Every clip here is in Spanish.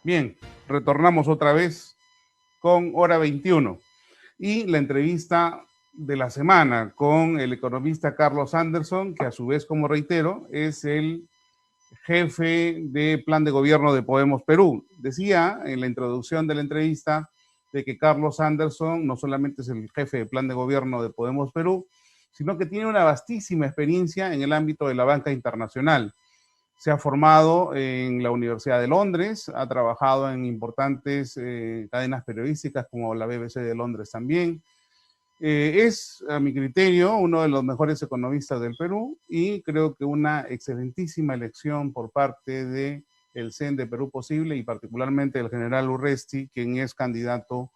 Bien, retornamos otra vez con Hora 21 y la entrevista de la semana con el economista Carlos Anderson, que a su vez, como reitero, es el jefe de plan de gobierno de Podemos Perú. Decía en la introducción de la entrevista de que Carlos Anderson no solamente es el jefe de plan de gobierno de Podemos Perú, sino que tiene una vastísima experiencia en el ámbito de la banca internacional. Se ha formado en la Universidad de Londres, ha trabajado en importantes cadenas periodísticas como la BBC de Londres también. Es, a mi criterio, uno de los mejores economistas del Perú y creo que una excelentísima elección por parte de el CEN de Perú Posible y particularmente el general Urresti, quien es candidato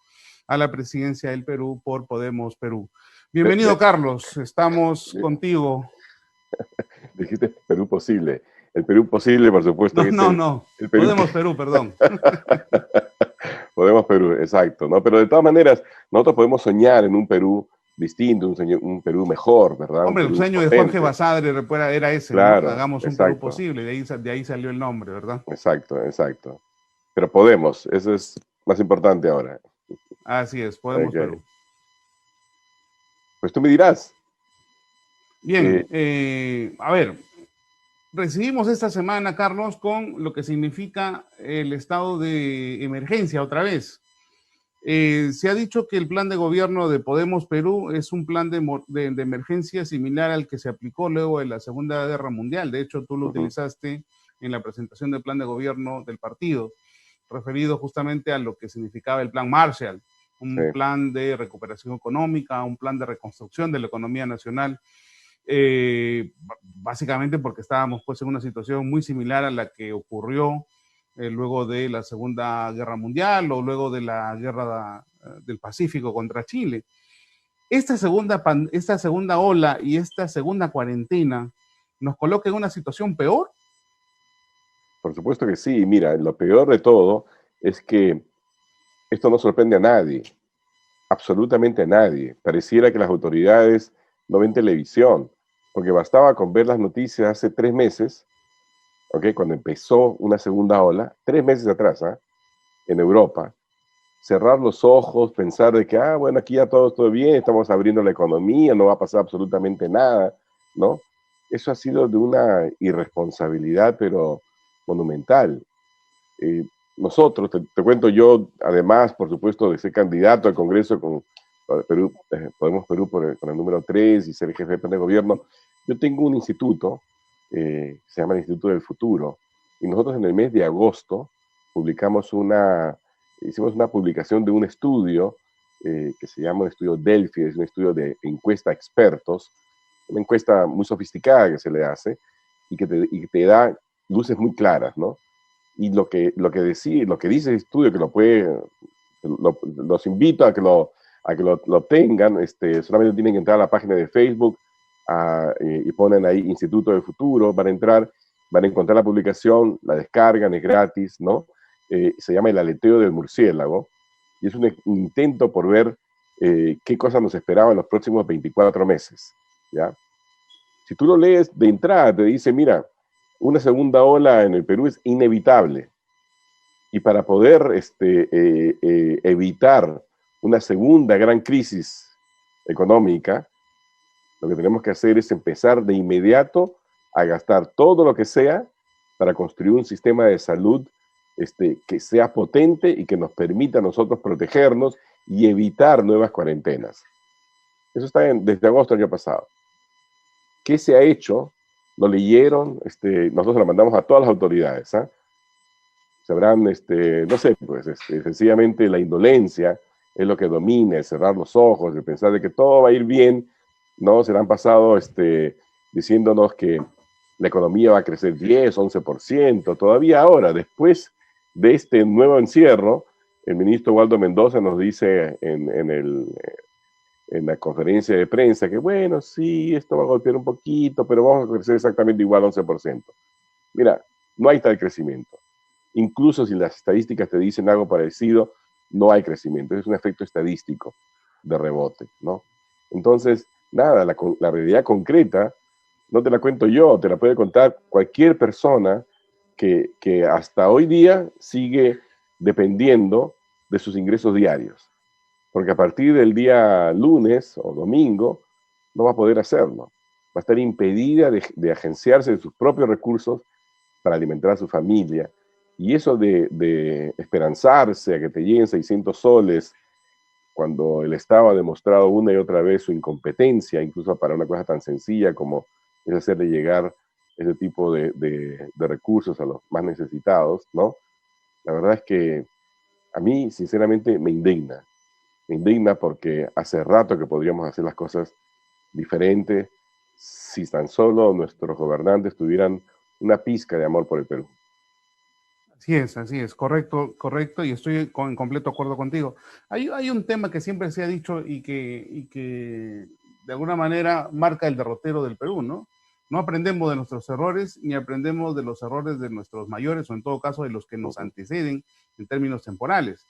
a la presidencia del Perú por Podemos Perú. Bienvenido, Carlos, estamos contigo. Dijiste Perú Posible. El Perú Posible, por supuesto, que es el Perú Podemos Perú, perdón. Podemos Perú, exacto, ¿no? Pero de todas maneras, nosotros podemos soñar en un Perú distinto, un Perú mejor, ¿verdad? Hombre, un el Perú sueño de Jorge potente. Basadre era ese, ¿no? Claro, Hagamos un Perú exacto, posible, de ahí salió el nombre, ¿verdad? exacto, exacto. Pero podemos, eso es más importante ahora. Así es, Podemos Okay. Perú. Pues tú me dirás. Bien, a ver, recibimos esta semana, Carlos, con lo que significa el estado de emergencia otra vez. Se ha dicho que el plan de gobierno de Podemos Perú es un plan de emergencia similar al que se aplicó luego de la Segunda Guerra Mundial. De hecho, tú lo utilizaste en la presentación del plan de gobierno del partido, referido justamente a lo que significaba el plan Marshall, un plan de recuperación económica, un plan de reconstrucción de la economía nacional. Básicamente porque estábamos pues en una situación muy similar a la que ocurrió luego de la Segunda Guerra Mundial o luego de la Guerra del Pacífico contra Chile. Esta segunda ola y esta segunda cuarentena nos coloca en una situación peor. Por supuesto que sí. Mira, lo peor de todo es que esto no sorprende a nadie, absolutamente a nadie. Pareciera que las autoridades no ven televisión, porque bastaba con ver las noticias hace 3 meses, ¿okay? Cuando empezó una segunda ola, 3 meses atrás, en Europa, cerrar los ojos, pensar de que, bueno, aquí ya todo bien, estamos abriendo la economía, no va a pasar absolutamente nada, ¿no? Eso ha sido de una irresponsabilidad, pero monumental. Nosotros, te cuento yo, además, por supuesto, de ser candidato al Congreso con Perú, Podemos Perú con el número 3 y ser jefe de plan de gobierno, yo tengo un instituto, se llama el Instituto del Futuro, y nosotros en el mes de agosto hicimos una publicación de un estudio que se llama un estudio Delphi, es un estudio de encuesta a expertos, una encuesta muy sofisticada que se le hace y que te da luces muy claras, ¿no? Y lo que dice el estudio, que los invito a que lo tengan, solamente tienen que entrar a la página de Facebook y ponen ahí Instituto del Futuro, van a encontrar la publicación, la descargan, es gratis, ¿no? Se llama El aleteo del murciélago, y es un intento por ver qué cosas nos esperaban en los próximos 24 meses, ¿ya? Si tú lo lees de entrada, te dice, mira, una segunda ola en el Perú es inevitable. Y para poder evitar una segunda gran crisis económica, lo que tenemos que hacer es empezar de inmediato a gastar todo lo que sea para construir un sistema de salud que sea potente y que nos permita a nosotros protegernos y evitar nuevas cuarentenas. Eso está desde agosto del año pasado. ¿Qué se ha hecho? Lo leyeron, nosotros lo mandamos a todas las autoridades, sabrán, no sé, pues sencillamente la indolencia es lo que domina, el cerrar los ojos, el pensar de que todo va a ir bien, ¿no? Se le han pasado diciéndonos que la economía va a crecer 10, 11%, todavía ahora, después de este nuevo encierro, el ministro Waldo Mendoza nos dice en la conferencia de prensa que, bueno, sí, esto va a golpear un poquito, pero vamos a crecer exactamente igual 11%. Mira, no hay tal crecimiento. Incluso si las estadísticas te dicen algo parecido, no hay crecimiento. Es un efecto estadístico de rebote, ¿no? Entonces, nada, la realidad concreta no te la cuento yo, te la puede contar cualquier persona que hasta hoy día sigue dependiendo de sus ingresos diarios. Porque a partir del día lunes o domingo no va a poder hacerlo. Va a estar impedida de agenciarse de sus propios recursos para alimentar a su familia. Y eso de esperanzarse a que te lleguen 600 soles cuando el Estado ha demostrado una y otra vez su incompetencia, incluso para una cosa tan sencilla como es hacerle llegar ese tipo de recursos a los más necesitados, ¿no? La verdad es que a mí, sinceramente, me indigna. Me indigna porque hace rato que podríamos hacer las cosas diferentes si tan solo nuestros gobernantes tuvieran una pizca de amor por el Perú. Así es, correcto, correcto, y estoy en completo acuerdo contigo. Hay un tema que siempre se ha dicho y que de alguna manera marca el derrotero del Perú, ¿no? No aprendemos de nuestros errores ni aprendemos de los errores de nuestros mayores o en todo caso de los que nos anteceden en términos temporales.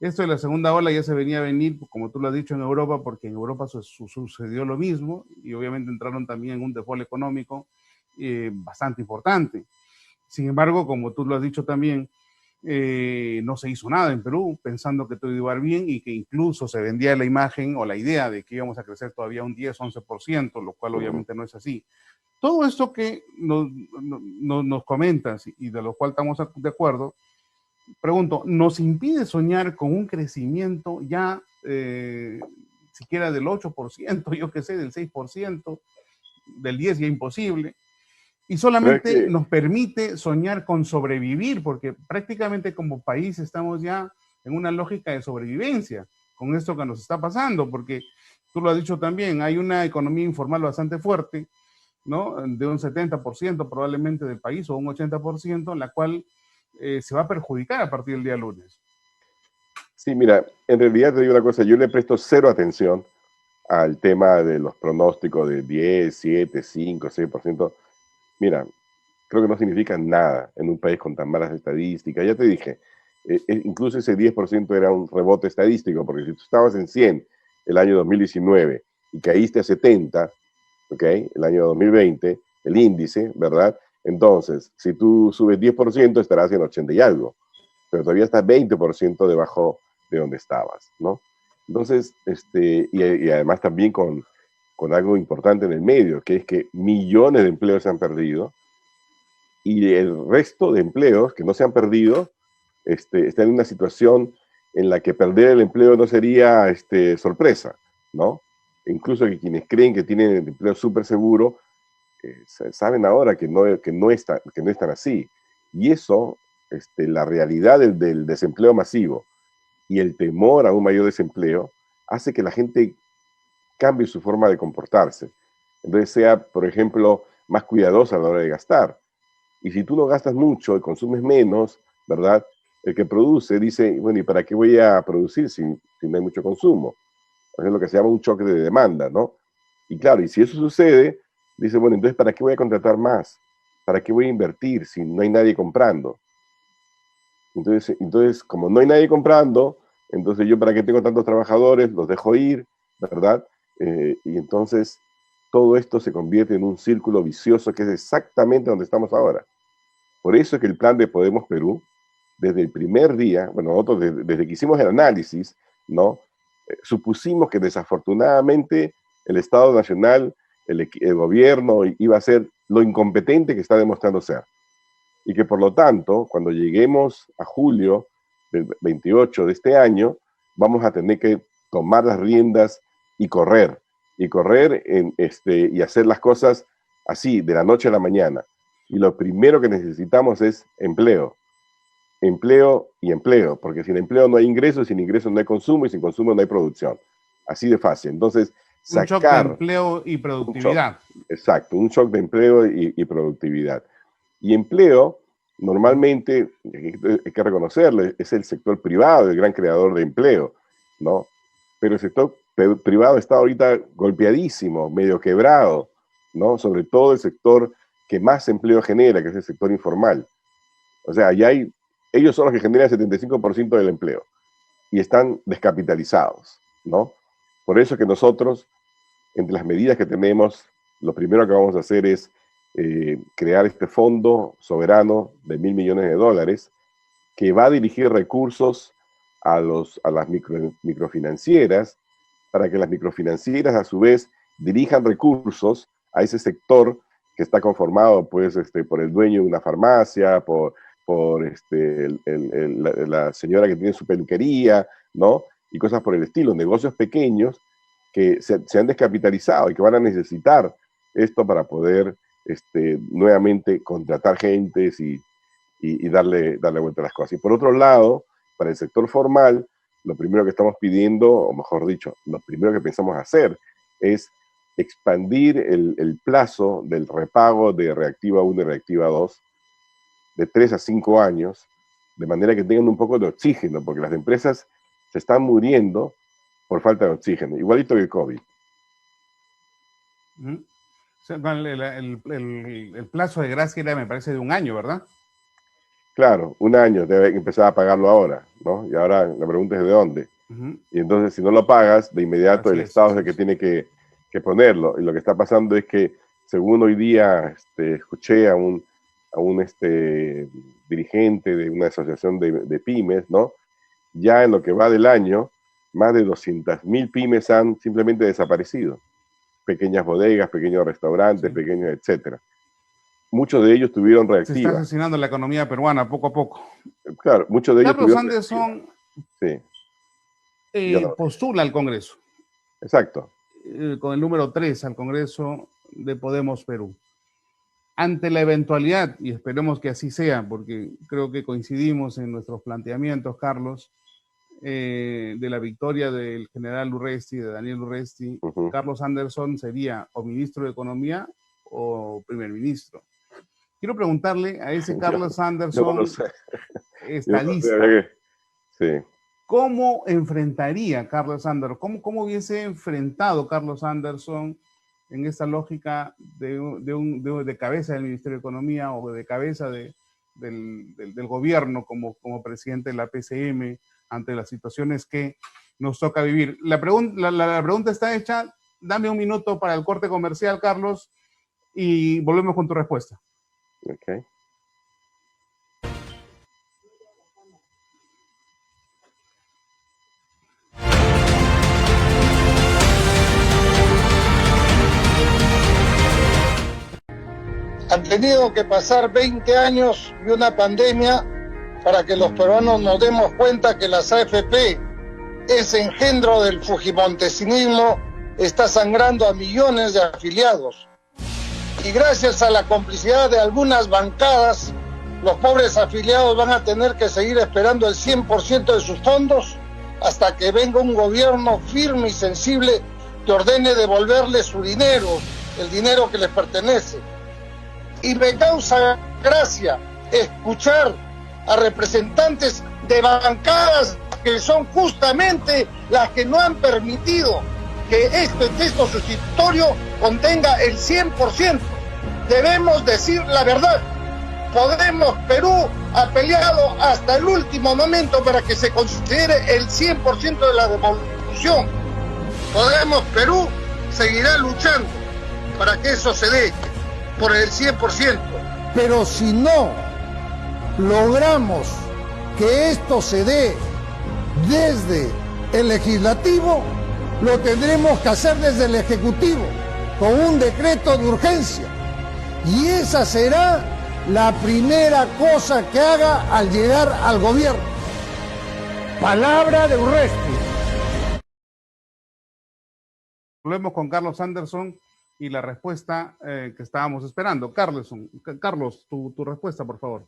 Esto de la segunda ola ya se venía a venir, como tú lo has dicho, en Europa, porque en Europa sucedió lo mismo y obviamente entraron también en un default económico bastante importante. Sin embargo, como tú lo has dicho también, no se hizo nada en Perú, pensando que todo iba a ir bien y que incluso se vendía la imagen o la idea de que íbamos a crecer todavía un 10-11%, lo cual obviamente no es así. Todo esto que nos comentas y de lo cual estamos de acuerdo, pregunto, ¿nos impide soñar con un crecimiento ya siquiera del 8%, yo qué sé, del 6%, del 10% ya imposible? Y solamente nos permite soñar con sobrevivir, porque prácticamente como país estamos ya en una lógica de sobrevivencia con esto que nos está pasando, porque tú lo has dicho también, hay una economía informal bastante fuerte, ¿no? De un 70% probablemente del país o un 80%, la cual se va a perjudicar a partir del día lunes. Sí, mira, en realidad te digo una cosa, yo le presto cero atención al tema de los pronósticos de 10, 7, 5, 6%. Mira, creo que no significa nada en un país con tan malas estadísticas. Ya te dije, incluso ese 10% era un rebote estadístico, porque si tú estabas en 100 el año 2019 y caíste a 70, ¿ok? El año 2020, el índice, ¿verdad? Entonces, si tú subes 10%, estarás en 80 y algo, pero todavía estás 20% debajo de donde estabas, ¿no? Entonces, y además también con algo importante en el medio, que es que millones de empleos se han perdido, y el resto de empleos que no se han perdido está en una situación en la que perder el empleo no sería sorpresa, ¿no? Incluso que quienes creen que tienen el empleo súper seguro, saben ahora que no están así. Y eso, la realidad del desempleo masivo y el temor a un mayor desempleo, hace que la gente cambie su forma de comportarse. Entonces sea, por ejemplo, más cuidadosa a la hora de gastar. Y si tú no gastas mucho y consumes menos, ¿verdad? El que produce dice, bueno, ¿y para qué voy a producir si no hay mucho consumo? Es lo que se llama un choque de demanda, ¿no? Y claro, y si eso sucede, dice, bueno, entonces, ¿para qué voy a contratar más? ¿Para qué voy a invertir si no hay nadie comprando? Entonces, como no hay nadie comprando, entonces yo para qué tengo tantos trabajadores, los dejo ir, ¿verdad? Y entonces todo esto se convierte en un círculo vicioso que es exactamente donde estamos ahora. Por eso es que el plan de Podemos Perú, desde el primer día, bueno, nosotros desde que hicimos el análisis, ¿no? Supusimos que desafortunadamente el Estado Nacional, el gobierno iba a ser lo incompetente que está demostrando ser. Y que por lo tanto, cuando lleguemos a julio del 28 de este año, vamos a tener que tomar las riendas y correr y hacer las cosas así, de la noche a la mañana. Y lo primero que necesitamos es empleo. Empleo y empleo, porque sin empleo no hay ingresos, sin ingresos no hay consumo y sin consumo no hay producción. Así de fácil. Entonces, Un shock de sacar empleo y un shock, productividad. exacto, un shock de empleo y productividad. Y empleo, normalmente, hay que reconocerlo, es el sector privado el gran creador de empleo, ¿no? Pero el sector privado está ahorita golpeadísimo, medio quebrado, ¿no? Sobre todo el sector que más empleo genera, que es el sector informal. O sea, ellos son los que generan el 75% del empleo y están descapitalizados, ¿no? Por eso que nosotros, entre las medidas que tenemos, lo primero que vamos a hacer es crear este fondo soberano de $1.000 millones, que va a dirigir recursos a las microfinancieras, para que las microfinancieras a su vez dirijan recursos a ese sector que está conformado pues, por el dueño de una farmacia, por la señora que tiene su peluquería, ¿no? Y cosas por el estilo, negocios pequeños que se han descapitalizado y que van a necesitar esto para poder nuevamente contratar gentes y darle vuelta a las cosas. Y por otro lado, para el sector formal, lo primero que estamos pidiendo, o mejor dicho, lo primero que pensamos hacer es expandir el plazo del repago de Reactiva 1 y Reactiva 2 de 3 a 5 años, de manera que tengan un poco de oxígeno, porque las empresas se están muriendo por falta de oxígeno, igualito que el COVID. O sea, el plazo de gracia era, me parece, de 1 año, ¿verdad? Claro, 1 año, debe empezar a pagarlo ahora, ¿no? Y ahora la pregunta es de dónde. Y entonces, si no lo pagas, de inmediato el Estado es el que tiene que ponerlo. Y lo que está pasando es que, según hoy día escuché a un dirigente de una asociación de pymes, ¿no? Ya en lo que va del año, más de 200.000 pymes han simplemente desaparecido. Pequeñas bodegas, pequeños restaurantes, pequeños, etcétera. Muchos de ellos tuvieron Reactiva. Se está asesinando la economía peruana poco a poco. Claro, muchos de ellos Carlos tuvieron Anderson postula al Congreso. Exacto. Con el número 3 al Congreso de Podemos Perú. Ante la eventualidad, y esperemos que así sea, porque creo que coincidimos en nuestros planteamientos, Carlos, de la victoria del general Urresti, de Daniel Urresti, Carlos Anderson sería o ministro de Economía o primer ministro. Quiero preguntarle a ese Carlos Anderson, estadista, ¿cómo enfrentaría Carlos Anderson? ¿Cómo hubiese enfrentado Carlos Anderson en esta lógica de cabeza del Ministerio de Economía o de cabeza del gobierno como presidente de la PCM ante las situaciones que nos toca vivir? La pregunta está hecha. Dame 1 minuto para el corte comercial, Carlos, y volvemos con tu respuesta. Okay. Han tenido que pasar 20 años y una pandemia para que los peruanos nos demos cuenta que las AFP, ese engendro del fujimontesinismo, está sangrando a millones de afiliados. Y gracias a la complicidad de algunas bancadas, los pobres afiliados van a tener que seguir esperando el 100% de sus fondos hasta que venga un gobierno firme y sensible que ordene devolverles su dinero, el dinero que les pertenece. Y me causa gracia escuchar a representantes de bancadas que son justamente las que no han permitido que este texto sustitutorio contenga el 100%. Debemos decir la verdad. Podemos Perú ha peleado hasta el último momento para que se considere el 100% de la devolución. Podemos Perú seguirá luchando para que eso se dé por el 100%. Pero si no logramos que esto se dé desde el legislativo, lo tendremos que hacer desde el ejecutivo, con un decreto de urgencia. Y esa será la primera cosa que haga al llegar al gobierno. Palabra de Urresti. Volvemos con Carlos Anderson y la respuesta que estábamos esperando. Carlos, tu respuesta, por favor.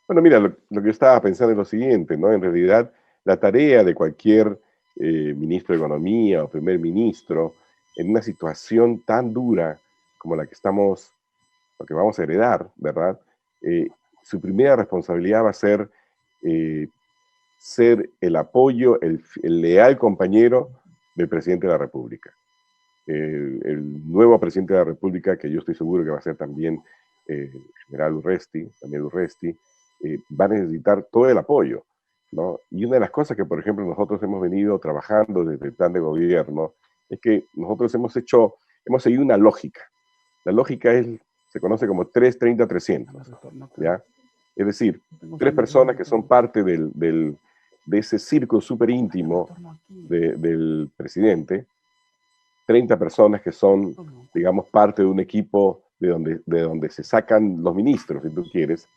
Bueno, mira, lo que yo estaba pensando es lo siguiente, ¿no? En realidad, la tarea de cualquier ministro de Economía o primer ministro, en una situación tan dura como la que vamos a heredar, ¿verdad? Su primera responsabilidad va a ser ser el apoyo, el leal compañero del presidente de la República. El nuevo presidente de la República, que yo estoy seguro que va a ser también el general Urresti, Daniel Urresti, va a necesitar todo el apoyo, ¿no? Y una de las cosas que, por ejemplo, nosotros hemos venido trabajando desde el plan de gobierno es que nosotros hemos seguido una lógica. La lógica se conoce como 3-30-300, ¿ya? Es decir, 3 personas que son parte de ese círculo súper íntimo del presidente, 30 personas que son, digamos, parte de un equipo de donde se sacan los ministros, si tú quieres,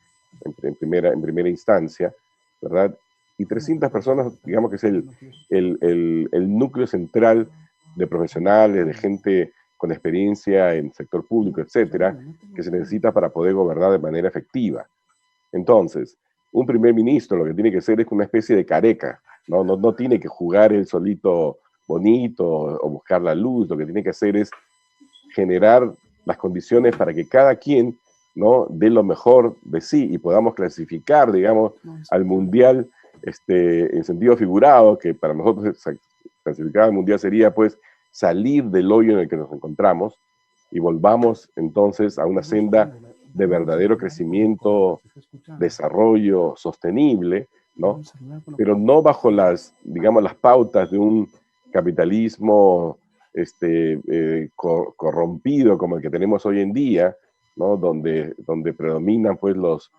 en primera instancia, ¿verdad? Y 300 personas, digamos que es el núcleo central de profesionales, de gente con experiencia en sector público, etcétera, que se necesita para poder gobernar de manera efectiva. Entonces, un primer ministro lo que tiene que ser es una especie de careca, no tiene que jugar él solito bonito o buscar la luz, lo que tiene que hacer es generar las condiciones para que cada quien, ¿no?, dé lo mejor de sí y podamos clasificar, digamos, al mundial en sentido figurado, que para nosotros clasificar al mundial sería pues salir del hoyo en el que nos encontramos y volvamos entonces a una senda de verdadero crecimiento, desarrollo sostenible, ¿no? Pero no bajo las, digamos, las pautas de un capitalismo corrompido como el que tenemos hoy en día, ¿no? Donde predominan pues los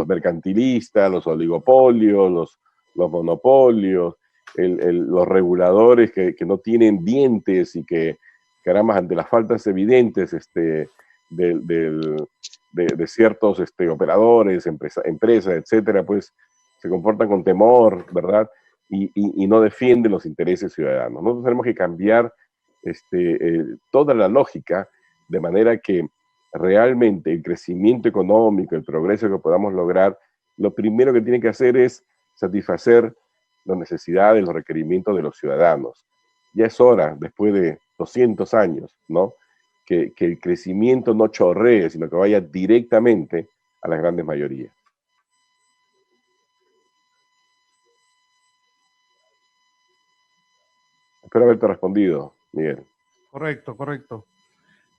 mercantilistas, los oligopolios, los monopolios, los reguladores que no tienen dientes y que, caramba, ante las faltas evidentes de ciertos operadores, empresas, etcétera, pues se comportan con temor, ¿verdad? Y no defienden los intereses ciudadanos. Nosotros tenemos que cambiar toda la lógica de manera que realmente el crecimiento económico, el progreso que podamos lograr, lo primero que tiene que hacer es satisfacer las necesidades, los requerimientos de los ciudadanos. Ya es hora, después de 200 años, ¿no?, que el crecimiento no chorree, sino que vaya directamente a las grandes mayorías. Espero haberte respondido, Miguel. Correcto, correcto.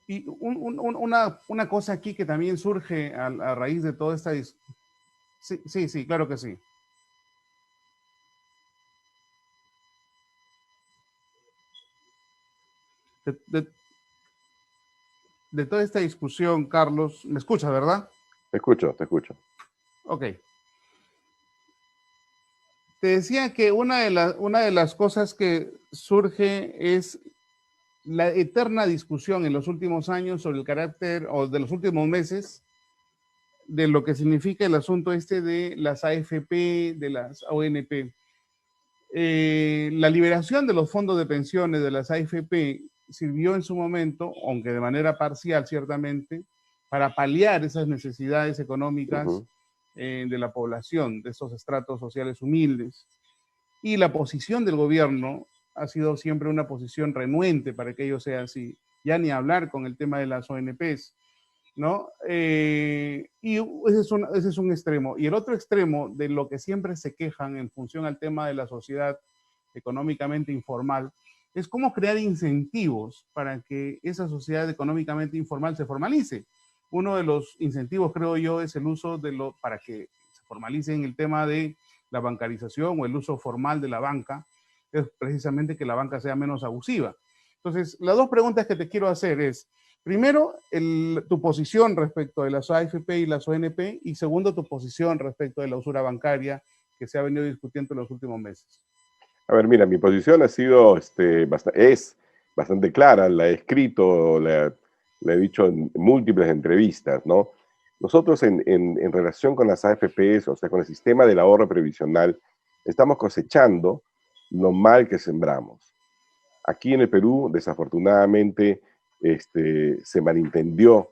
Y una cosa aquí que también surge a raíz de toda esta discusión. Sí, claro que sí. De toda esta discusión, Carlos, ¿me escuchas, verdad? Te escucho. Ok. Te decía que una de las cosas que surge es la eterna discusión en los últimos años sobre el carácter, o de los últimos meses, de lo que significa el asunto de las AFP, de las ONP. La liberación de los fondos de pensiones de las AFP sirvió en su momento, aunque de manera parcial ciertamente, para paliar esas necesidades económicas de la población, de esos estratos sociales humildes. Y la posición del gobierno ha sido siempre una posición renuente para que ello sea así. Ya ni hablar con el tema de las ONPs, ¿no? Y ese es un extremo. Y el otro extremo de lo que siempre se quejan en función al tema de la sociedad económicamente informal es cómo crear incentivos para que esa sociedad económicamente informal se formalice. Uno de los incentivos, creo yo, es el uso para que se formalice en el tema de la bancarización o el uso formal de la banca, es precisamente que la banca sea menos abusiva. Entonces, las dos preguntas que te quiero hacer es, primero, tu posición respecto de las AFP y las ONP, y segundo, tu posición respecto de la usura bancaria que se ha venido discutiendo en los últimos meses. A ver, mira, mi posición ha sido, es bastante clara, la he escrito, la he dicho en múltiples entrevistas, ¿no? Nosotros en relación con las AFPs, o sea, con el sistema del ahorro previsional, estamos cosechando lo mal que sembramos. Aquí en el Perú, desafortunadamente, se malentendió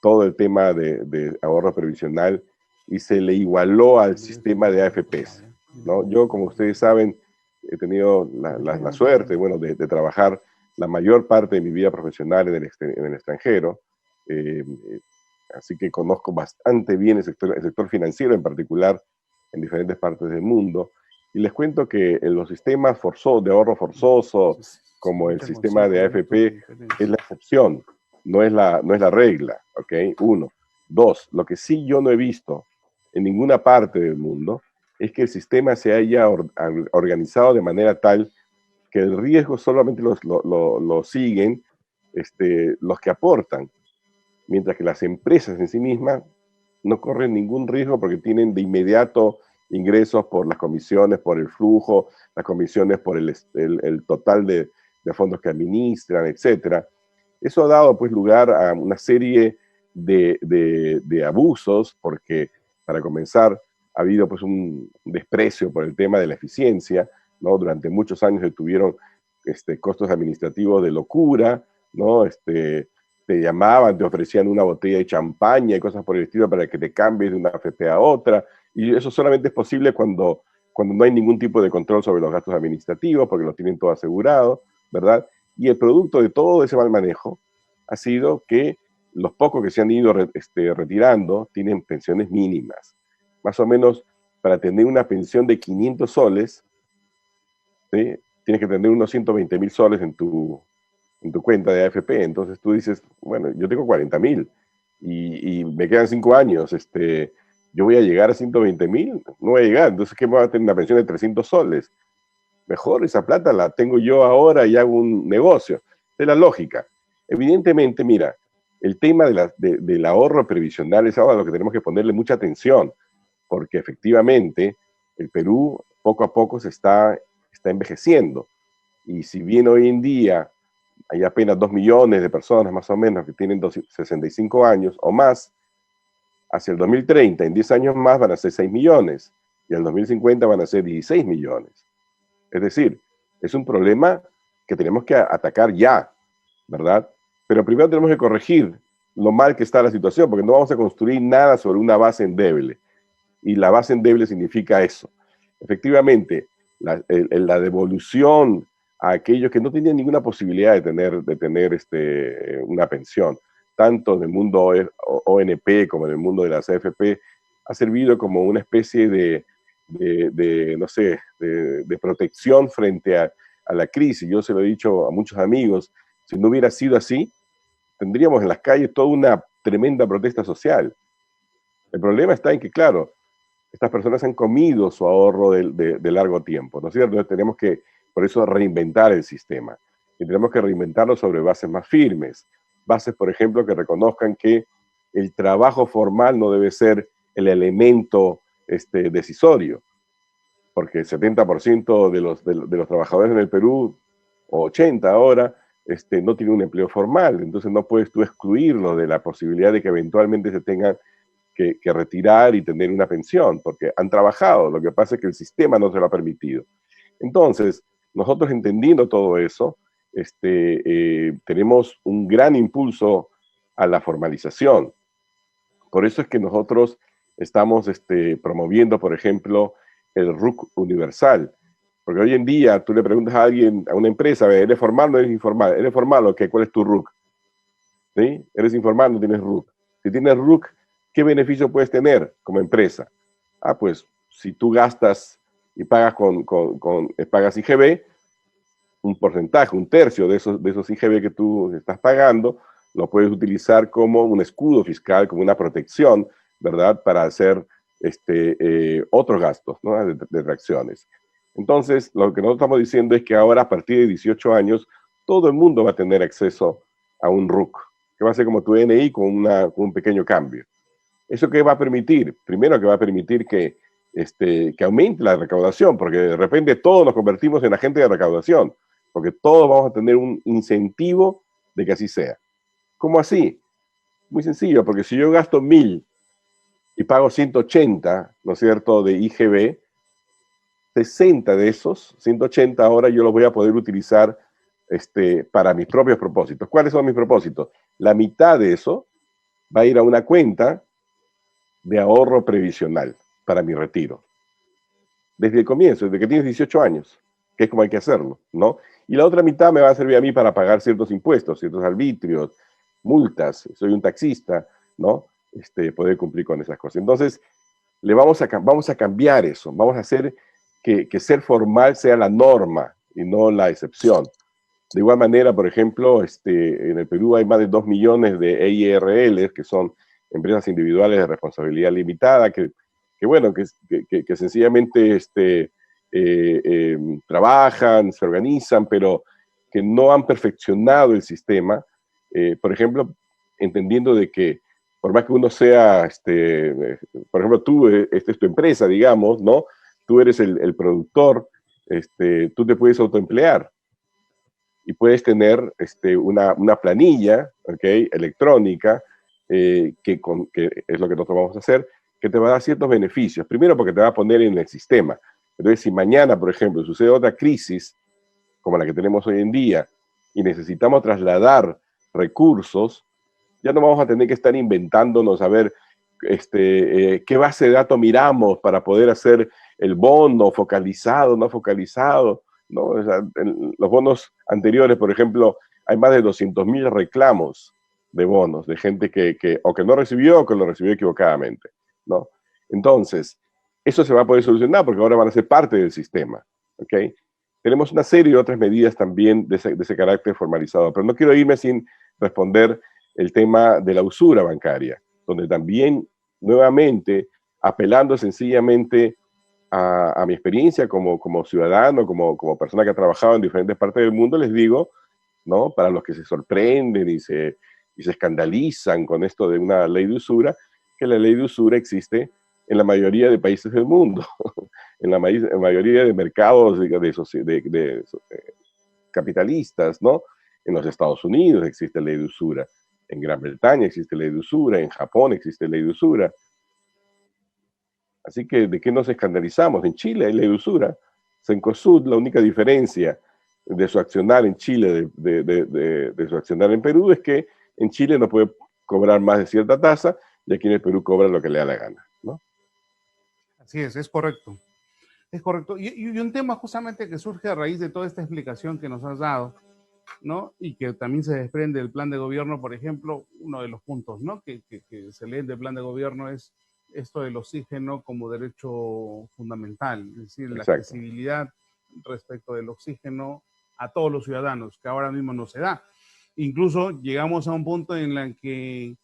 todo el tema de ahorro previsional y se le igualó al sistema de AFPs, ¿no? Yo, como ustedes saben, he tenido la suerte, bueno, de trabajar la mayor parte de mi vida profesional en el extranjero, así que conozco bastante bien el sector financiero en particular en diferentes partes del mundo, y les cuento que en los sistemas de ahorro forzoso, como el sistema de AFP, es la excepción, no es la regla, ¿ok? 1. 2, lo que sí yo no he visto en ninguna parte del mundo es que el sistema se haya organizado de manera tal que el riesgo solamente lo siguen los que aportan, mientras que las empresas en sí mismas no corren ningún riesgo porque tienen de inmediato ingresos por las comisiones, por el flujo, las comisiones por el total de fondos que administran, etc. Eso ha dado pues lugar a una serie de abusos, porque para comenzar ha habido pues un desprecio por el tema de la eficiencia, ¿no? Durante muchos años se tuvieron costos administrativos de locura, ¿no? Te llamaban, te ofrecían una botella de champaña y cosas por el estilo para que te cambies de una AFP a otra, y eso solamente es posible cuando no hay ningún tipo de control sobre los gastos administrativos, porque lo tienen todo asegurado, ¿verdad? Y el producto de todo ese mal manejo ha sido que los pocos que se han ido retirando tienen pensiones mínimas. Más o menos, para tener una pensión de 500 soles, ¿sí? Tienes que tener unos 120.000 soles en tu cuenta de AFP. Entonces tú dices, bueno, yo tengo 40.000 y me quedan 5 años, yo voy a llegar a 120.000, no voy a llegar, entonces ¿qué me va a tener una pensión de 300 soles? Mejor esa plata la tengo yo ahora y hago un negocio. Es la lógica. Evidentemente, mira, el tema del ahorro previsional es algo a lo que tenemos que ponerle mucha atención, porque efectivamente el Perú poco a poco se está envejeciendo. Y si bien hoy en día hay apenas 2 millones de personas más o menos que tienen 65 años o más, hacia el 2030, en 10 años más van a ser 6 millones, y al 2050 van a ser 16 millones. Es decir, es un problema que tenemos que atacar ya, ¿verdad? Pero primero tenemos que corregir lo mal que está la situación, porque no vamos a construir nada sobre una base endeble. Y la base endeble significa eso. Efectivamente, la devolución a aquellos que no tenían ninguna posibilidad de tener una pensión, tanto en el mundo ONP como en el mundo de las AFP, ha servido como una especie de protección frente a la crisis. Yo se lo he dicho a muchos amigos, si no hubiera sido así, tendríamos en las calles toda una tremenda protesta social. El problema está en que, claro, estas personas han comido su ahorro de largo tiempo, ¿no es cierto? Entonces tenemos que, por eso, reinventar el sistema. Y tenemos que reinventarlo sobre bases más firmes. Bases, por ejemplo, que reconozcan que el trabajo formal no debe ser el elemento decisorio, porque el 70% de los trabajadores en el Perú, o 80% ahora, no tienen un empleo formal. Entonces no puedes tú excluirlo de la posibilidad de que eventualmente se tengan que retirar y tener una pensión, porque han trabajado. Lo que pasa es que el sistema no se lo ha permitido. Entonces, nosotros entendiendo todo eso, tenemos un gran impulso a la formalización. Por eso es que nosotros estamos promoviendo, por ejemplo, el RUC universal. Porque hoy en día tú le preguntas a alguien, a una empresa, ¿eres formal o no eres informal? ¿Eres formal o qué? ¿Cuál es tu RUC? ¿Sí? ¿Eres informal o no tienes RUC? Si tienes RUC, ¿qué beneficio puedes tener como empresa? Ah, pues si tú gastas y pagas pagas IGB, un porcentaje, un tercio de esos IGB que tú estás pagando, lo puedes utilizar como un escudo fiscal, como una protección, ¿verdad? Para hacer otros gastos, ¿no? de detracciones. Entonces, lo que nosotros estamos diciendo es que ahora, a partir de 18 años, todo el mundo va a tener acceso a un RUC, que va a ser como tu DNI con un pequeño cambio. ¿Eso qué va a permitir? Primero, que va a permitir que aumente la recaudación, porque de repente todos nos convertimos en agentes de recaudación, porque todos vamos a tener un incentivo de que así sea. ¿Cómo así? Muy sencillo, porque si yo gasto 1.000 y pago 180, ¿no es cierto?, de IGB, 60 de esos, 180 ahora yo los voy a poder utilizar para mis propios propósitos. ¿Cuáles son mis propósitos? La mitad de eso va a ir a una cuenta de ahorro previsional para mi retiro. Desde el comienzo, desde que tienes 18 años, que es como hay que hacerlo, ¿no? Y la otra mitad me va a servir a mí para pagar ciertos impuestos, ciertos arbitrios, multas, soy un taxista, ¿no? Poder cumplir con esas cosas. Entonces, vamos a cambiar eso, vamos a hacer que ser formal sea la norma y no la excepción. De igual manera, por ejemplo, en el Perú hay más de 2 millones de EIRLs, que son empresas individuales de responsabilidad limitada, que sencillamente trabajan, se organizan, pero que no han perfeccionado el sistema, por ejemplo, entendiendo de que por más que uno sea, por ejemplo, tú, esta es tu empresa, digamos, ¿no? Tú eres el productor, tú te puedes autoemplear y puedes tener una planilla, ¿okay?, electrónica, que es lo que nosotros vamos a hacer, que te va a dar ciertos beneficios. Primero, porque te va a poner en el sistema. Entonces, si mañana, por ejemplo, sucede otra crisis, como la que tenemos hoy en día, y necesitamos trasladar recursos, ya no vamos a tener que estar inventándonos a ver qué base de datos miramos para poder hacer el bono focalizado, no focalizado, ¿no? O sea, en los bonos anteriores, por ejemplo, hay más de 200.000 reclamos de bonos, de gente que o que no recibió o que lo recibió equivocadamente, ¿no? Entonces, eso se va a poder solucionar porque ahora van a ser parte del sistema, ¿ok? Tenemos una serie de otras medidas también de ese carácter formalizado, pero no quiero irme sin responder el tema de la usura bancaria, donde también, nuevamente, apelando sencillamente a mi experiencia como ciudadano, como persona que ha trabajado en diferentes partes del mundo, les digo, ¿no?, para los que se sorprenden y se escandalizan con esto de una ley de usura, que la ley de usura existe en la mayoría de países del mundo, en la mayoría de mercados capitalistas, ¿no? En los Estados Unidos existe ley de usura, en Gran Bretaña existe ley de usura, en Japón existe ley de usura. Así que, ¿de qué nos escandalizamos? En Chile hay ley de usura. Cencosud, la única diferencia de su accionar en Chile de su accionar en Perú es que en Chile no puede cobrar más de cierta tasa y aquí en el Perú cobra lo que le da la gana, ¿no? Así es correcto. Es correcto. Y un tema justamente que surge a raíz de toda esta explicación que nos has dado, ¿no? Y que también se desprende del plan de gobierno, por ejemplo, uno de los puntos, ¿no?, que se leen del plan de gobierno es esto del oxígeno como derecho fundamental, es decir, la accesibilidad respecto del oxígeno a todos los ciudadanos, que ahora mismo no se da. Incluso llegamos a un punto en el que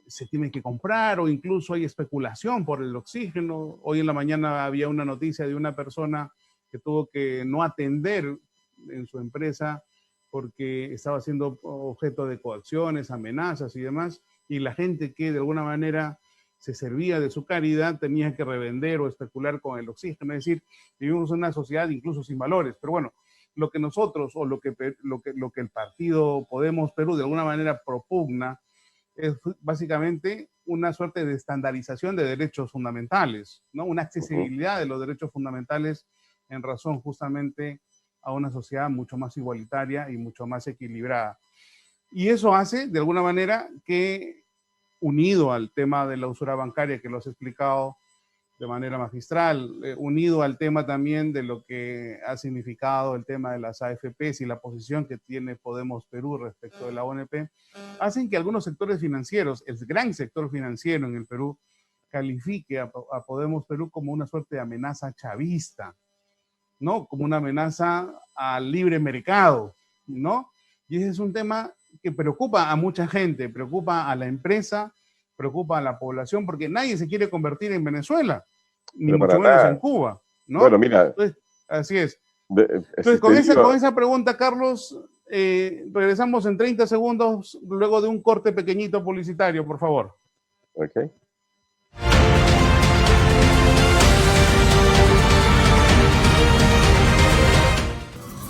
se tiene que comprar o incluso hay especulación por el oxígeno. Hoy en la mañana había una noticia de una persona que tuvo que no atender en su empresa porque estaba siendo objeto de coacciones, amenazas y demás, y la gente que de alguna manera se servía de su caridad tenía que revender o especular con el oxígeno. Es decir, vivimos en una sociedad incluso sin valores. Pero bueno, lo que nosotros o lo que el partido Podemos Perú de alguna manera propugna es básicamente una suerte de estandarización de derechos fundamentales, ¿no? Una accesibilidad de los derechos fundamentales en razón justamente a una sociedad mucho más igualitaria y mucho más equilibrada. Y eso hace, de alguna manera, que, unido al tema de la usura bancaria, que lo has explicado de manera magistral, unido al tema también de lo que ha significado el tema de las AFPs y la posición que tiene Podemos Perú respecto de la ONP, hacen que algunos sectores financieros, el gran sector financiero en el Perú, califique a Podemos Perú como una suerte de amenaza chavista, ¿no? Como una amenaza al libre mercado, ¿no? Y ese es un tema que preocupa a mucha gente, preocupa a la empresa, preocupa a la población, porque nadie se quiere convertir en Venezuela, ni mucho menos en Cuba, ¿no? Bueno, mira. Entonces, así es. Entonces, con esa pregunta, Carlos, regresamos en 30 segundos, luego de un corte pequeñito publicitario, por favor. Ok.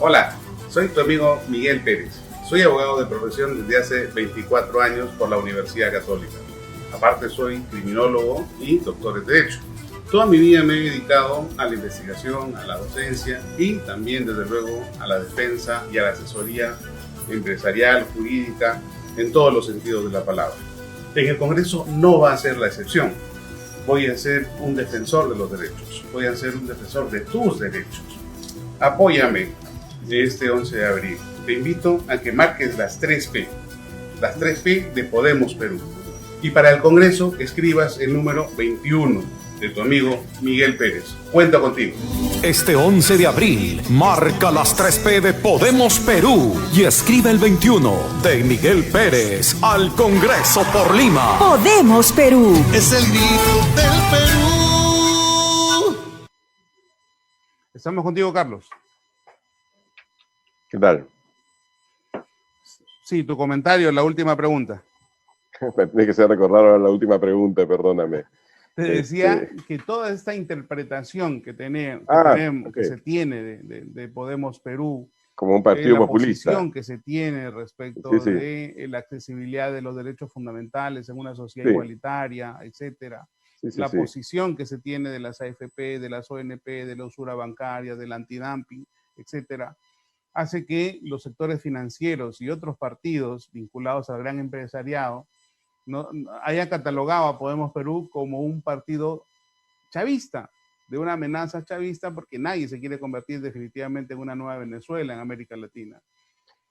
Hola, soy tu amigo Miguel Pérez. Soy abogado de profesión desde hace 24 años por la Universidad Católica. Aparte soy criminólogo y doctor en Derecho. Toda mi vida me he dedicado a la investigación, a la docencia y también, desde luego, a la defensa y a la asesoría empresarial, jurídica, en todos los sentidos de la palabra. En el Congreso no va a ser la excepción. Voy a ser un defensor de los derechos. Voy a ser un defensor de tus derechos. Apóyame este 11 de abril. Te invito a que marques las 3P. Las 3P de Podemos Perú. Y para el Congreso escribas el número 21 de tu amigo Miguel Pérez. Cuenta contigo. Este 11 de abril, marca las 3P de Podemos Perú y escribe el 21 de Miguel Pérez al Congreso por Lima. Podemos Perú. Es el grito del Perú. Estamos contigo, Carlos. ¿Qué tal? Sí, tu comentario, la última pregunta. Tiene que ser recordar ahora la última pregunta, perdóname. Te decía que toda esta interpretación que ok. se tiene de Podemos Perú, Como un partido la populista. posición que se tiene respecto Sí, sí. de la accesibilidad de los derechos fundamentales en una sociedad Sí. igualitaria, etcétera. Sí, sí, La sí. posición que se tiene de las AFP, de las ONP, de la usura bancaria, del antidumping, etcétera, hace que los sectores financieros y otros partidos vinculados al gran empresariado no haya catalogado a Podemos Perú como un partido chavista, de una amenaza chavista, porque nadie se quiere convertir definitivamente en una nueva Venezuela en América Latina.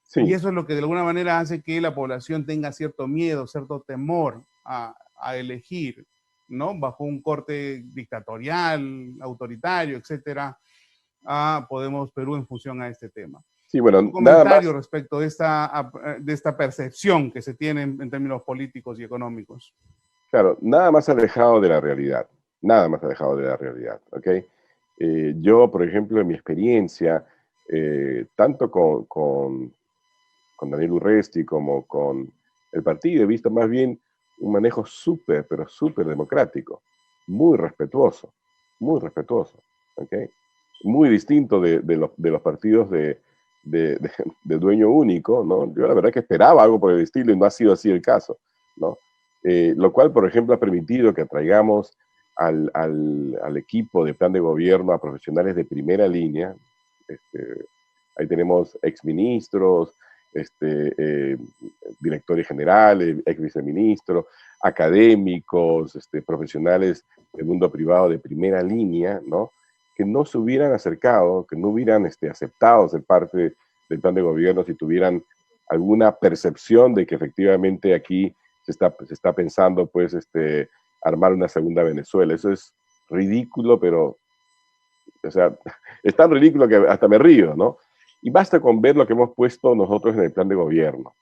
Sí. Y eso es lo que de alguna manera hace que la población tenga cierto miedo, cierto temor a elegir, ¿no? Bajo un corte dictatorial, autoritario, etcétera, a Podemos Perú en función a este tema. Sí, bueno, Un comentario respecto de esta percepción que se tiene en términos políticos y económicos. Claro, nada más alejado de la realidad, nada más alejado de la realidad, ¿ok? Yo, por ejemplo, en mi experiencia, tanto con Daniel Urresti como con el partido, he visto más bien un manejo súper, pero súper democrático, muy respetuoso, ¿ok? Muy distinto de los partidos de dueño único, ¿no? Yo la verdad que esperaba algo por el estilo y no ha sido así el caso, ¿no? Lo cual, por ejemplo, ha permitido que atraigamos al equipo de plan de gobierno a profesionales de primera línea. Ahí tenemos exministros, directores generales, ex viceministros, académicos, profesionales del mundo privado de primera línea, ¿no? Que no se hubieran acercado, que no hubieran aceptado ser parte del plan de gobierno si tuvieran alguna percepción de que efectivamente aquí se está pensando, pues, armar una segunda Venezuela. Eso es ridículo, pero, o sea, es tan ridículo que hasta me río, ¿no? Y basta con ver lo que hemos puesto nosotros en el plan de gobierno.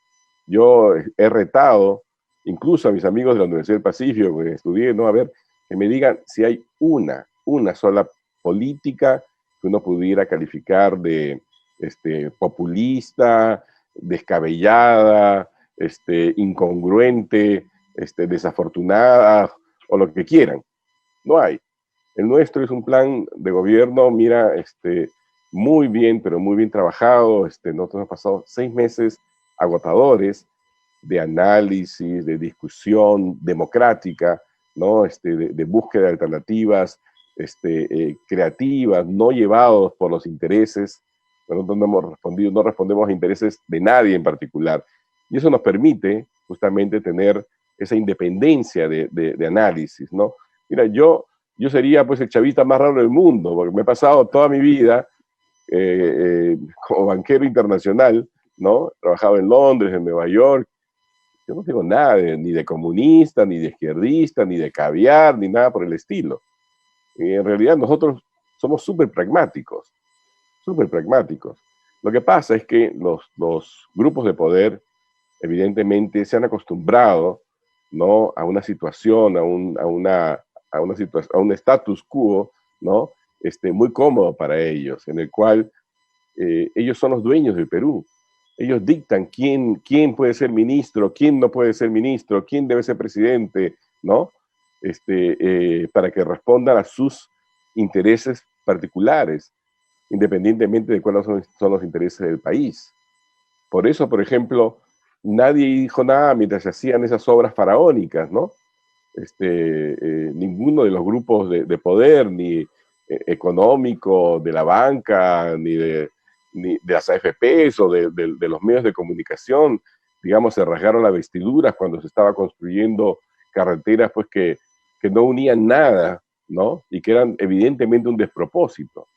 Yo he retado incluso a mis amigos de la Universidad del Pacífico, que estudié, ¿no? A ver, que me digan si hay una sola política que uno pudiera calificar de populista, descabellada, incongruente, desafortunada, o lo que quieran. No hay. El nuestro es un plan de gobierno, mira, muy bien, pero muy bien trabajado. Nosotros hemos pasado 6 meses agotadores de análisis, de discusión democrática, ¿no? De búsqueda de alternativas creativas, no llevados por los intereses. Nosotros no respondemos a intereses de nadie en particular. Y eso nos permite justamente tener esa independencia de análisis, ¿no? Mira, yo sería pues el chavista más raro del mundo, porque me he pasado toda mi vida como banquero internacional, ¿no? He trabajado en Londres, en Nueva York. Yo no tengo nada ni de comunista, ni de izquierdista, ni de caviar, ni nada por el estilo. Y en realidad nosotros somos súper pragmáticos, súper pragmáticos. Lo que pasa es que los grupos de poder evidentemente se han acostumbrado, ¿no? A una situación, a un status quo, ¿no? Muy cómodo para ellos, en el cual ellos son los dueños del Perú. Ellos dictan quién puede ser ministro, quién no puede ser ministro, quién debe ser presidente, ¿no? Para que respondan a sus intereses particulares, independientemente de cuáles son los intereses del país. Por eso, por ejemplo, nadie dijo nada mientras se hacían esas obras faraónicas, ¿no? Ninguno de los grupos de poder, ni económico, de la banca, ni de las AFPs o de los medios de comunicación, digamos, se rasgaron las vestiduras cuando se estaba construyendo carreteras, pues que no unían nada, ¿no? Y que eran evidentemente un despropósito.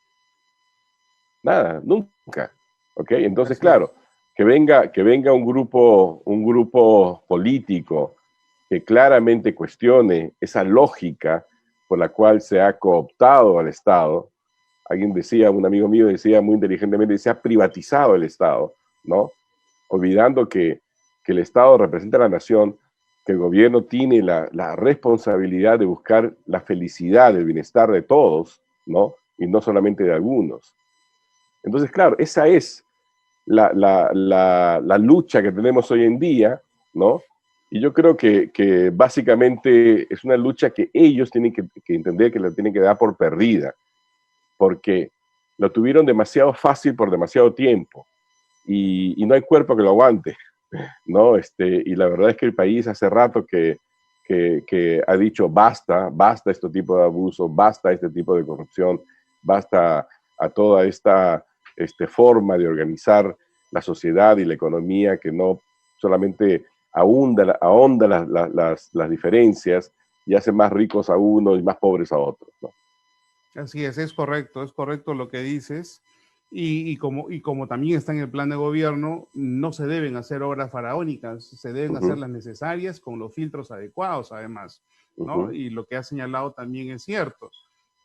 Nada, nunca. ¿Ok? Entonces, claro, que venga un grupo político que claramente cuestione esa lógica por la cual se ha cooptado al Estado. Alguien decía, un amigo mío decía muy inteligentemente, se ha privatizado el Estado, ¿no? Olvidando que el Estado representa a la nación, que el gobierno tiene la responsabilidad de buscar la felicidad, el bienestar de todos, ¿no? Y no solamente de algunos. Entonces, claro, esa es la lucha que tenemos hoy en día, ¿no? Y yo creo que básicamente es una lucha que ellos tienen que entender que la tienen que dar por perdida, porque lo tuvieron demasiado fácil por demasiado tiempo y no hay cuerpo que lo aguante, ¿no? Y la verdad es que el país hace rato que ha dicho basta este tipo de abuso, basta este tipo de corrupción, basta a toda esta forma de organizar la sociedad y la economía que no solamente ahonda las diferencias y hace más ricos a uno y más pobres a otros, ¿no? Así es correcto lo que dices. Y como también está en el plan de gobierno, no se deben hacer obras faraónicas, se deben hacer las necesarias con los filtros adecuados, además, ¿no? Y lo que ha señalado también es cierto.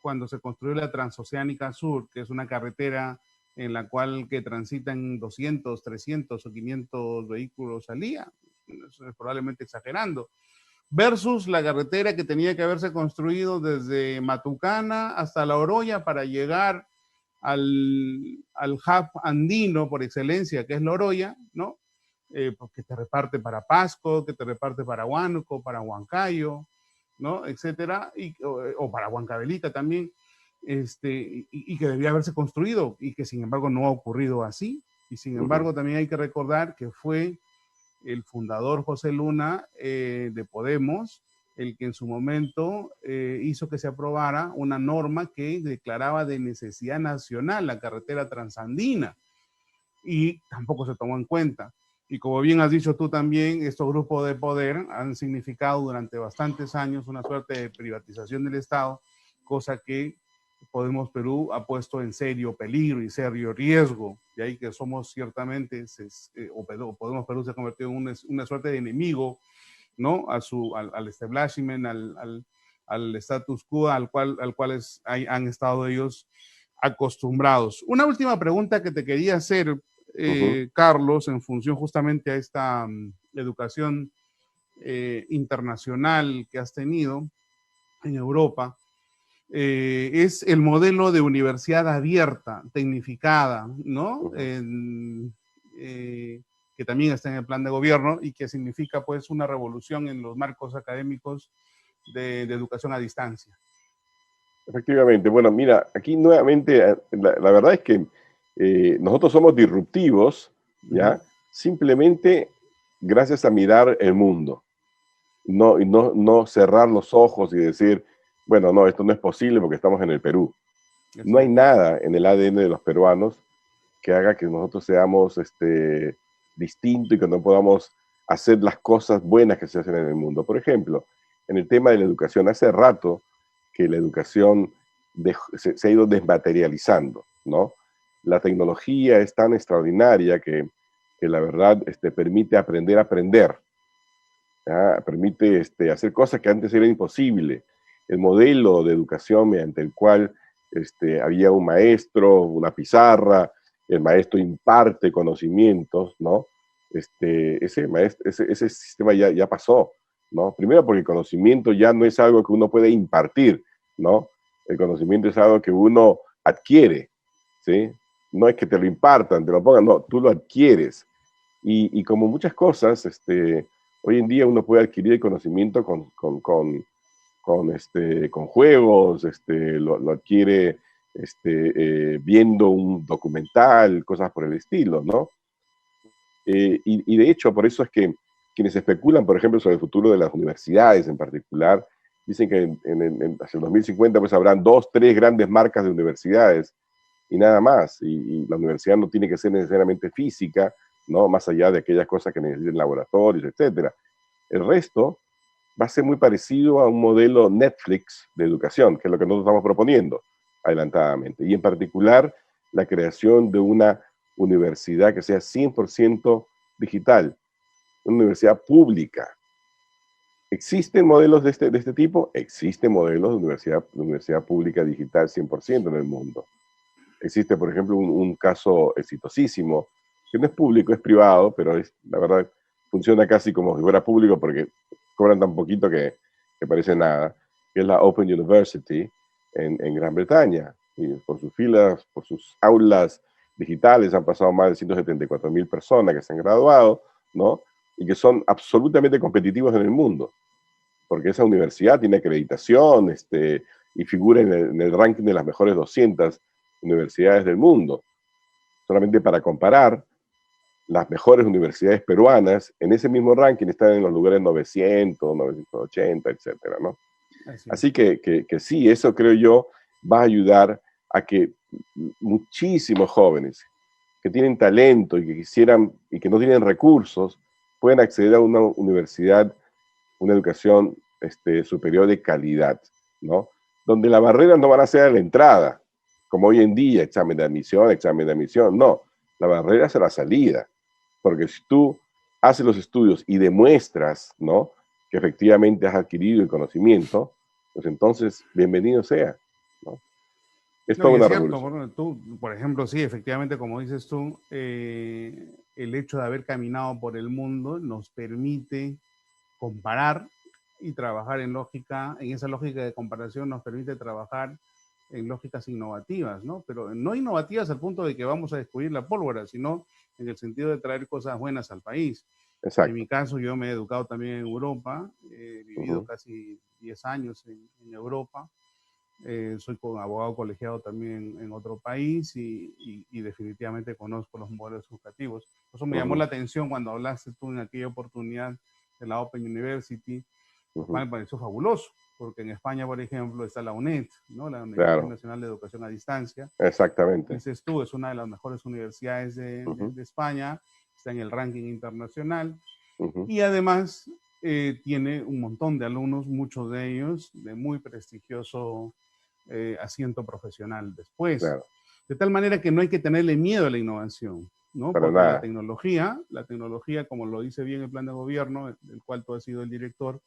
Cuando se construyó la Transoceánica Sur, que es una carretera en la cual que transitan 200, 300 o 500 vehículos al día, probablemente exagerando, versus la carretera que tenía que haberse construido desde Matucana hasta La Oroya para llegar al hub andino por excelencia, que es La Oroya, ¿no? Que te reparte para Pasco, que te reparte para Huánuco, para Huancayo, ¿no? Etcétera, o para Huancavelica también, y que debía haberse construido, y que sin embargo no ha ocurrido así. Y sin embargo también hay que recordar que fue el fundador José Luna de Podemos el que en su momento hizo que se aprobara una norma que declaraba de necesidad nacional la carretera transandina, y tampoco se tomó en cuenta. Y como bien has dicho tú también, estos grupos de poder han significado durante bastantes años una suerte de privatización del Estado, cosa que Podemos Perú ha puesto en serio peligro y serio riesgo. De ahí que somos ciertamente, Podemos Perú se ha convertido en una suerte de enemigo, ¿no? Al establishment, al status quo al cual han estado ellos acostumbrados. Una última pregunta que te quería hacer, Carlos, en función justamente a esta educación internacional que has tenido en Europa, es el modelo de universidad abierta, tecnificada, ¿no? Que también está en el plan de gobierno y que significa pues una revolución en los marcos académicos de educación a distancia. Efectivamente. Bueno, mira, aquí nuevamente la verdad es que nosotros somos disruptivos, ¿ya? Simplemente gracias a mirar el mundo, no cerrar los ojos y decir, bueno, no, esto no es posible porque estamos en el Perú. No hay nada en el ADN de los peruanos que haga que nosotros seamos distintos y que no podamos hacer las cosas buenas que se hacen en el mundo. Por ejemplo, en el tema de la educación, hace rato que la educación se ha ido desmaterializando, ¿no? La tecnología es tan extraordinaria que la verdad permite aprender a aprender, ¿ya? Permite hacer cosas que antes eran imposibles. El modelo de educación mediante el cual había un maestro, una pizarra, el maestro imparte conocimientos, ¿no? Ese sistema ya pasó, ¿no? Primero porque el conocimiento ya no es algo que uno puede impartir, ¿no? El conocimiento es algo que uno adquiere, ¿sí? No es que te lo impartan, te lo pongan, no, tú lo adquieres. Y como muchas cosas, hoy en día uno puede adquirir el conocimiento con juegos, lo adquiere viendo un documental, cosas por el estilo, ¿no? Y de hecho, por eso es que quienes especulan, por ejemplo, sobre el futuro de las universidades en particular, dicen que hacia el 2050 pues habrán 2, 3 grandes marcas de universidades y nada más. Y la universidad no tiene que ser necesariamente física, ¿no? Más allá de aquellas cosas que necesiten laboratorios, etc. El resto va a ser muy parecido a un modelo Netflix de educación, que es lo que nosotros estamos proponiendo adelantadamente. Y en particular, la creación de una universidad que sea 100% digital, una universidad pública. ¿Existen modelos de este tipo? Existen modelos de universidad pública digital 100% en el mundo. Existe, por ejemplo, un caso exitosísimo, que no es público, es privado, pero la verdad funciona casi como si fuera público porque cobran tan poquito que parece nada, que es la Open University en Gran Bretaña. Y por sus filas, por sus aulas digitales han pasado más de 174,000 personas que se han graduado, ¿no? y que son absolutamente competitivos en el mundo, porque esa universidad tiene acreditación y figura en el ranking de las mejores 200 universidades del mundo. Solamente para comparar, las mejores universidades peruanas en ese mismo ranking están en los lugares 900, 980, etcétera, ¿no? Así que sí, eso creo yo va a ayudar a que muchísimos jóvenes que tienen talento y que quisieran y que no tienen recursos puedan acceder a una universidad, una educación superior de calidad, ¿no? Donde las barreras no van a ser a la entrada, como hoy en día, examen de admisión, no, la barrera es a la salida, porque si tú haces los estudios y demuestras, ¿no?, que efectivamente has adquirido el conocimiento, pues entonces, bienvenido sea, ¿no? Es toda una revolución. Tú, por ejemplo, sí, efectivamente, como dices tú, el hecho de haber caminado por el mundo nos permite comparar y trabajar en esa lógica de comparación nos permite trabajar en lógicas innovativas, ¿no? Pero no innovativas al punto de que vamos a descubrir la pólvora, sino en el sentido de traer cosas buenas al país. Exacto. En mi caso, yo me he educado también en Europa, he vivido casi 10 años en Europa, soy abogado colegiado también en otro país y definitivamente conozco los modelos educativos. Por eso me llamó la atención cuando hablaste tú en aquella oportunidad de la Open University, me pareció fabuloso, porque en España, por ejemplo, está la UNED, ¿no? La Universidad Nacional de Educación a Distancia. Exactamente. Dices tú, es una de las mejores universidades de España, está en el ranking internacional, y además tiene un montón de alumnos, muchos de ellos de muy prestigioso asiento profesional después. Claro. De tal manera que no hay que tenerle miedo a la innovación, ¿no? Para Porque nada. la tecnología, como lo dice bien el plan de gobierno, del cual tú has sido el director,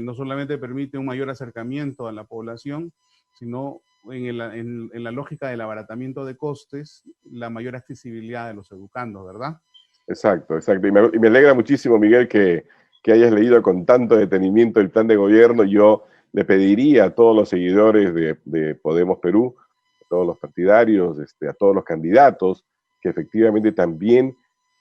no solamente permite un mayor acercamiento a la población, sino en la lógica del abaratamiento de costes, la mayor accesibilidad de los educandos, ¿verdad? Exacto, exacto. Y me alegra muchísimo, Miguel, que hayas leído con tanto detenimiento el plan de gobierno. Yo le pediría a todos los seguidores de Podemos Perú, a todos los partidarios, a todos los candidatos, que efectivamente también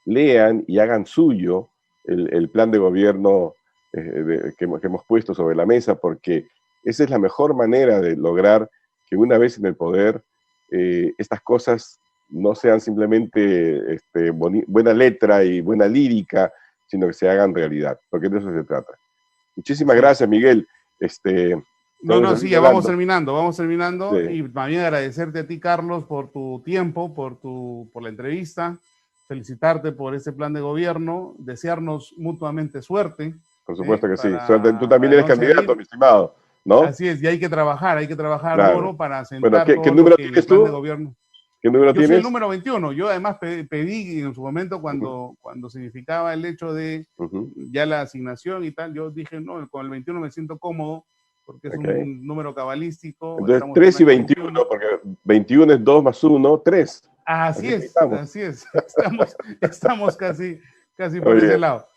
lean y hagan suyo el plan de gobierno que hemos puesto sobre la mesa, porque esa es la mejor manera de lograr que una vez en el poder estas cosas no sean simplemente buena letra y buena lírica, sino que se hagan realidad, porque de eso se trata. Muchísimas gracias, Miguel. Sí, ya vamos terminando, sí. Y también agradecerte a ti, Carlos, por tu tiempo, por la entrevista, felicitarte por este plan de gobierno, desearnos mutuamente suerte. Por supuesto que sí, suerte. Tú también eres candidato, mi estimado, ¿no? Así es, y hay que trabajar claro. duro para sentar bueno, ¿qué número tienes tú? Plan de gobierno. ¿Qué número tienes? Yo soy el número 21. Yo además pedí en su momento cuando significaba el hecho de ya la asignación y tal, yo dije, no, con el 21 me siento cómodo porque es un número cabalístico. Entonces 3 y 21, porque 21 es 2 más 1, 3. Así es. Estamos casi por ese lado.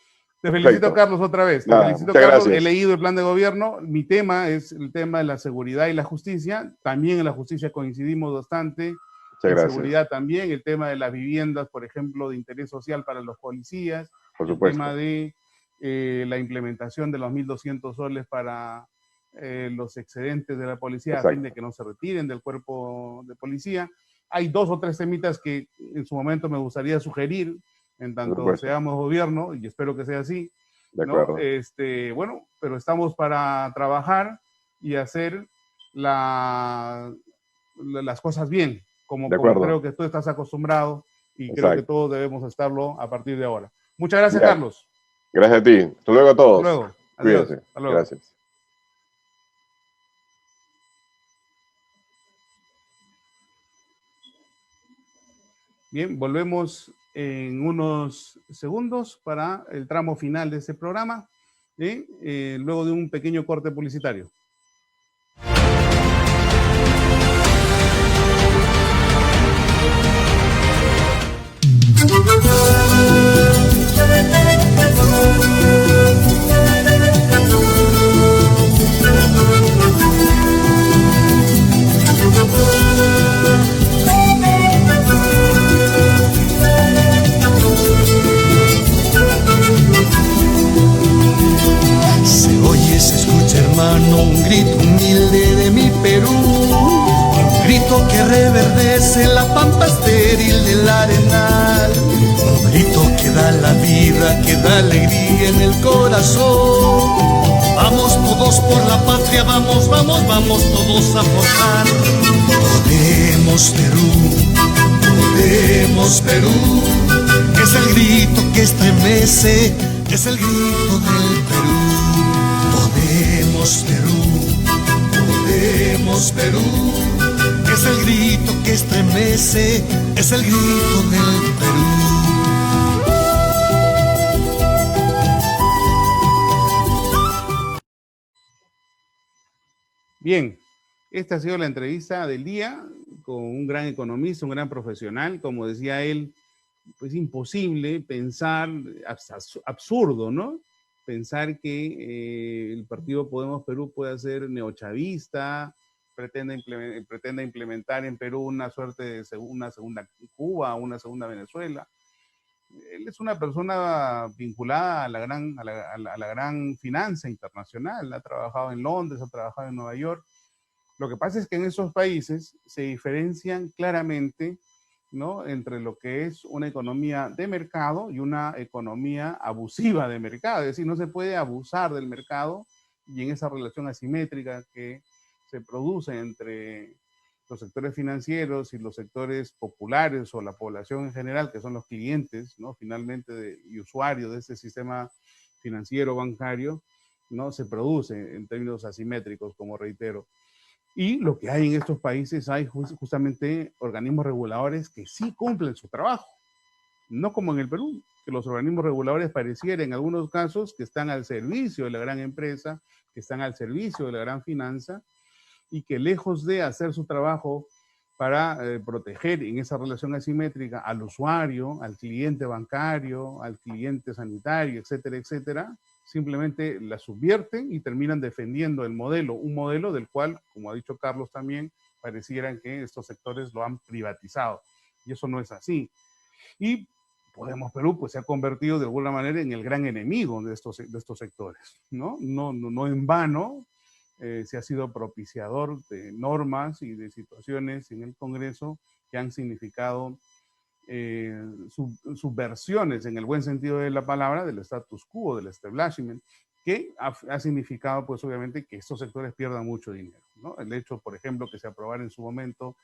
Te felicito, Carlos, otra vez. Te felicito, Carlos. Gracias. He leído el plan de gobierno. Mi tema es el tema de la seguridad y la justicia. También en la justicia coincidimos bastante. En seguridad también, el tema de las viviendas, por ejemplo, de interés social para los policías. Por supuesto. El tema de la implementación de los 1.200 soles para los excedentes de la policía, a fin de que no se retiren del cuerpo de policía. Hay 2 o 3 temitas que en su momento me gustaría sugerir, en tanto seamos gobierno, y espero que sea así. De acuerdo. Bueno, pero estamos para trabajar y hacer las cosas bien, como creo que tú estás acostumbrado, y creo que todos debemos estarlo a partir de ahora. Muchas gracias, Carlos. Gracias a ti. Hasta luego a todos. Hasta luego. Cuídense. Hasta luego. Gracias. Bien, volvemos en unos segundos para el tramo final de este programa, luego de un pequeño corte publicitario. hermano, un grito humilde de mi Perú, un grito que reverdece la pampa estéril del arenal, un grito que da la vida, que da alegría en el corazón. Vamos todos por la patria, vamos, vamos, vamos todos a forjar. Podemos Perú, podemos Perú, es el grito que estremece, es el grito del Perú. Podemos Perú, podemos Perú, es el grito que estremece, es el grito del Perú. Bien, esta ha sido la entrevista del día con un gran economista, un gran profesional. Como decía él, pues imposible pensar, absurdo, ¿no? Pensar que el partido Podemos Perú pueda ser neochavista, pretende implementar en Perú una suerte de una segunda Cuba, una segunda Venezuela. Él es una persona vinculada a la gran finanza internacional, ha trabajado en Londres, ha trabajado en Nueva York. Lo que pasa es que en esos países se diferencian claramente, ¿no?, entre lo que es una economía de mercado y una economía abusiva de mercado. Es decir, no se puede abusar del mercado, y en esa relación asimétrica que se produce entre los sectores financieros y los sectores populares o la población en general, que son los clientes, ¿no?, finalmente y usuarios de este sistema financiero bancario, ¿no?, se produce en términos asimétricos, como reitero. Y lo que hay en estos países, hay justamente organismos reguladores que sí cumplen su trabajo, no como en el Perú, que los organismos reguladores pareciera en algunos casos que están al servicio de la gran empresa, que están al servicio de la gran finanza, y que lejos de hacer su trabajo para proteger en esa relación asimétrica al usuario, al cliente bancario, al cliente sanitario, etcétera, etcétera, simplemente la subvierten y terminan defendiendo el modelo, un modelo del cual, como ha dicho Carlos también, pareciera que estos sectores lo han privatizado. Y eso no es así. Y Podemos Perú pues se ha convertido de alguna manera en el gran enemigo de estos sectores, ¿no? No en vano se ha sido propiciador de normas y de situaciones en el Congreso que han significado subversiones en el buen sentido de la palabra del status quo, del establishment, que ha significado pues obviamente que estos sectores pierdan mucho dinero, ¿no? El hecho, por ejemplo, que se aprobara en su momento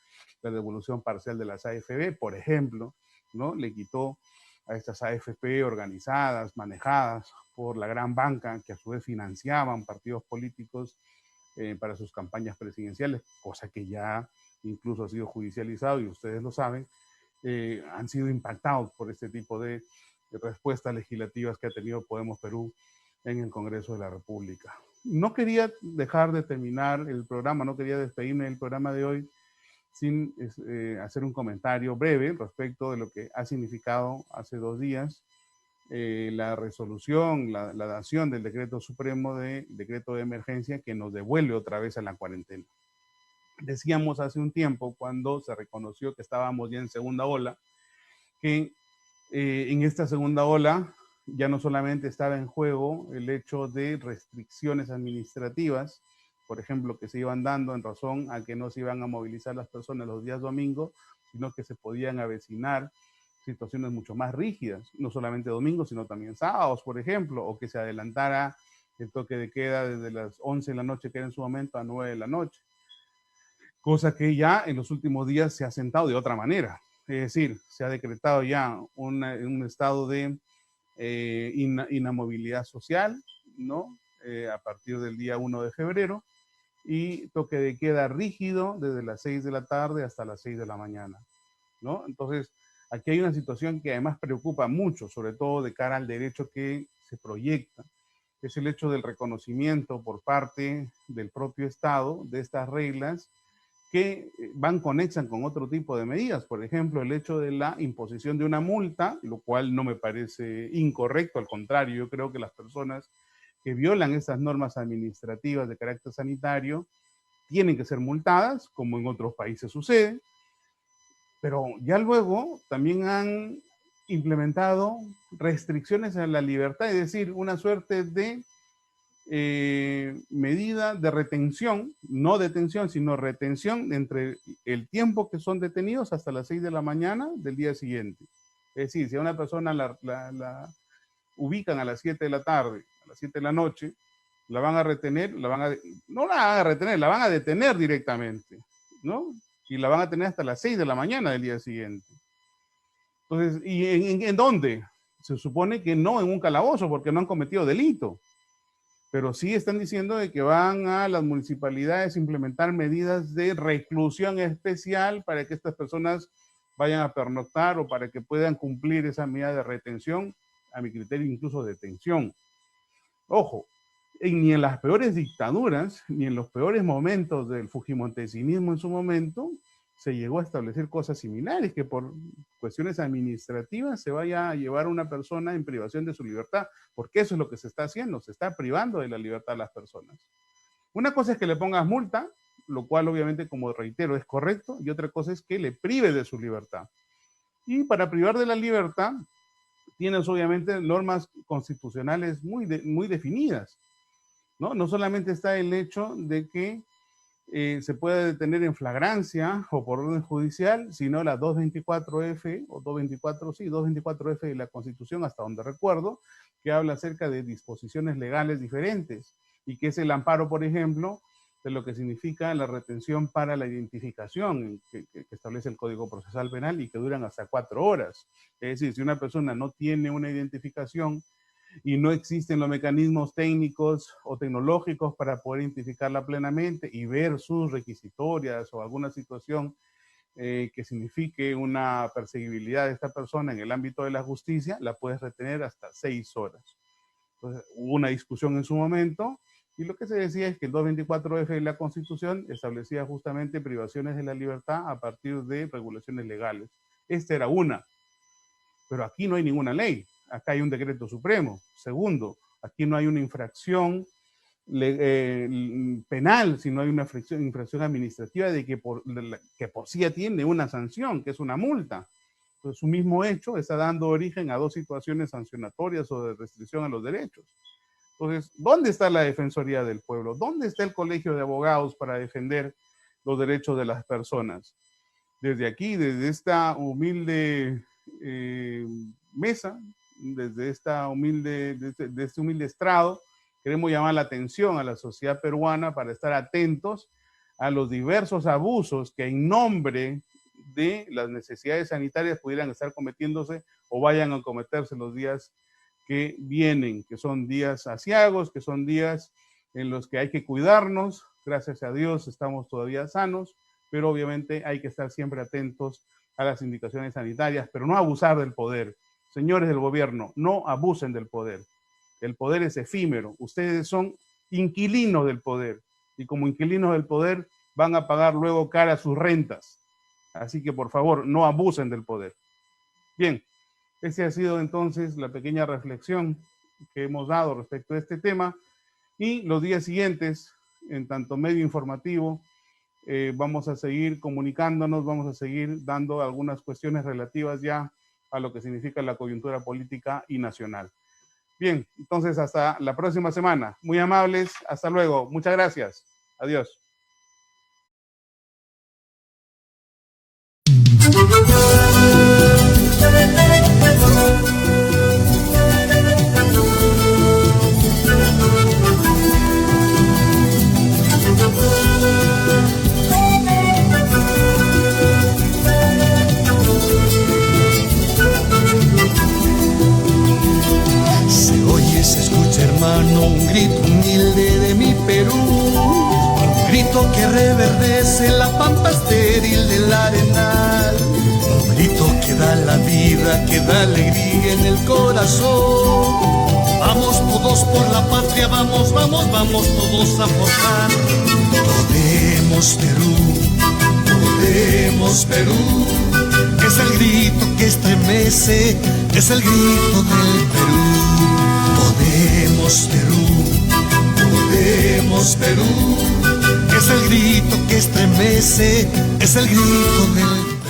la devolución parcial de las AFP, por ejemplo, ¿no?, le quitó a estas AFP organizadas, manejadas por la gran banca, que a su vez financiaban partidos políticos para sus campañas presidenciales, cosa que ya incluso ha sido judicializado y ustedes lo saben, han sido impactados por este tipo de respuestas legislativas que ha tenido Podemos Perú en el Congreso de la República. No quería dejar de terminar el programa, no quería despedirme del programa de hoy sin hacer un comentario breve respecto de lo que ha significado hace 2 días la resolución, la dación del decreto supremo decreto de emergencia que nos devuelve otra vez a la cuarentena. Decíamos hace un tiempo, cuando se reconoció que estábamos ya en segunda ola, que en esta segunda ola ya no solamente estaba en juego el hecho de restricciones administrativas, por ejemplo, que se iban dando en razón a que no se iban a movilizar las personas los días domingos, sino que se podían avecinar situaciones mucho más rígidas, no solamente domingos, sino también sábados, por ejemplo, o que se adelantara el toque de queda desde las 11 de la noche, que era en su momento, a 9 de la noche. Cosa que ya en los últimos días se ha sentado de otra manera. Es decir, se ha decretado ya un estado de inamovilidad social, ¿no? A partir del día 1 de febrero, y toque de queda rígido desde las 6 de la tarde hasta las 6 de la mañana, ¿no? Entonces, aquí hay una situación que además preocupa mucho, sobre todo de cara al derecho que se proyecta, que es el hecho del reconocimiento por parte del propio Estado de estas reglas que van conexas con otro tipo de medidas. Por ejemplo, el hecho de la imposición de una multa, lo cual no me parece incorrecto, al contrario, yo creo que las personas que violan estas normas administrativas de carácter sanitario tienen que ser multadas, como en otros países sucede, pero ya luego también han implementado restricciones a la libertad, es decir, una suerte de medida de retención, no detención, sino retención entre el tiempo que son detenidos hasta las 6 de la mañana del día siguiente. Es decir, si a una persona la ubican a las 7 de la tarde, a las 7 de la noche, la van a retener, no la van a retener, la van a detener directamente, ¿no? Y la van a tener hasta las 6 de la mañana del día siguiente. Entonces, ¿y en dónde? Se supone que no en un calabozo, porque no han cometido delito. Pero sí están diciendo de que van a las municipalidades a implementar medidas de reclusión especial para que estas personas vayan a pernoctar o para que puedan cumplir esa medida de retención, a mi criterio incluso detención. Ojo, ni en las peores dictaduras, ni en los peores momentos del fujimontesinismo en su momento, se llegó a establecer cosas similares, que por cuestiones administrativas se vaya a llevar a una persona en privación de su libertad, porque eso es lo que se está haciendo, se está privando de la libertad a las personas. Una cosa es que le pongas multa, lo cual obviamente, como reitero, es correcto, y otra cosa es que le prive de su libertad. Y para privar de la libertad, tienes obviamente normas constitucionales muy definidas, ¿no? No solamente está el hecho de que se puede detener en flagrancia o por orden judicial, sino la 224F o 224F de la Constitución, hasta donde recuerdo, que habla acerca de disposiciones legales diferentes y que es el amparo, por ejemplo, de lo que significa la retención para la identificación que establece el Código Procesal Penal y que duran hasta 4 horas. Es decir, si una persona no tiene una identificación y no existen los mecanismos técnicos o tecnológicos para poder identificarla plenamente y ver sus requisitorias o alguna situación que signifique una perseguibilidad de esta persona en el ámbito de la justicia, la puedes retener hasta 6 horas. Entonces, hubo una discusión en su momento y lo que se decía es que el 224F de la Constitución establecía justamente privaciones de la libertad a partir de regulaciones legales. Esta era una, pero aquí no hay ninguna ley. Acá hay un decreto supremo. Segundo, aquí no hay una infracción penal, sino hay una infracción administrativa que por sí tiene una sanción, que es una multa. Entonces, su mismo hecho está dando origen a 2 situaciones sancionatorias o de restricción a los derechos. Entonces, ¿dónde está la Defensoría del Pueblo? ¿Dónde está el Colegio de Abogados para defender los derechos de las personas? Desde aquí, desde esta humilde mesa, desde este humilde estrado, queremos llamar la atención a la sociedad peruana para estar atentos a los diversos abusos que en nombre de las necesidades sanitarias pudieran estar cometiéndose o vayan a cometerse los días que vienen, que son días aciagos, que son días en los que hay que cuidarnos. Gracias a Dios estamos todavía sanos, pero obviamente hay que estar siempre atentos a las indicaciones sanitarias, pero no abusar del poder. Señores del gobierno, no abusen del poder. El poder es efímero. Ustedes son inquilinos del poder. Y como inquilinos del poder van a pagar luego cara sus rentas. Así que por favor, no abusen del poder. Bien, esa ha sido entonces la pequeña reflexión que hemos dado respecto a este tema. Y los días siguientes, en tanto medio informativo, vamos a seguir comunicándonos, vamos a seguir dando algunas cuestiones relativas ya a lo que significa la coyuntura política y nacional. Bien, entonces hasta la próxima semana. Muy amables, hasta luego. Muchas gracias. Adiós. Hermano, un grito humilde de mi Perú, un grito que reverdece la pampa estéril del arenal, un grito que da la vida, que da alegría en el corazón. Vamos todos por la patria, vamos, vamos, vamos todos a forjar. Podemos Perú, podemos Perú, es el grito que estremece, es el grito del Perú. Podemos Perú, podemos Perú, es el grito que estremece, es el grito del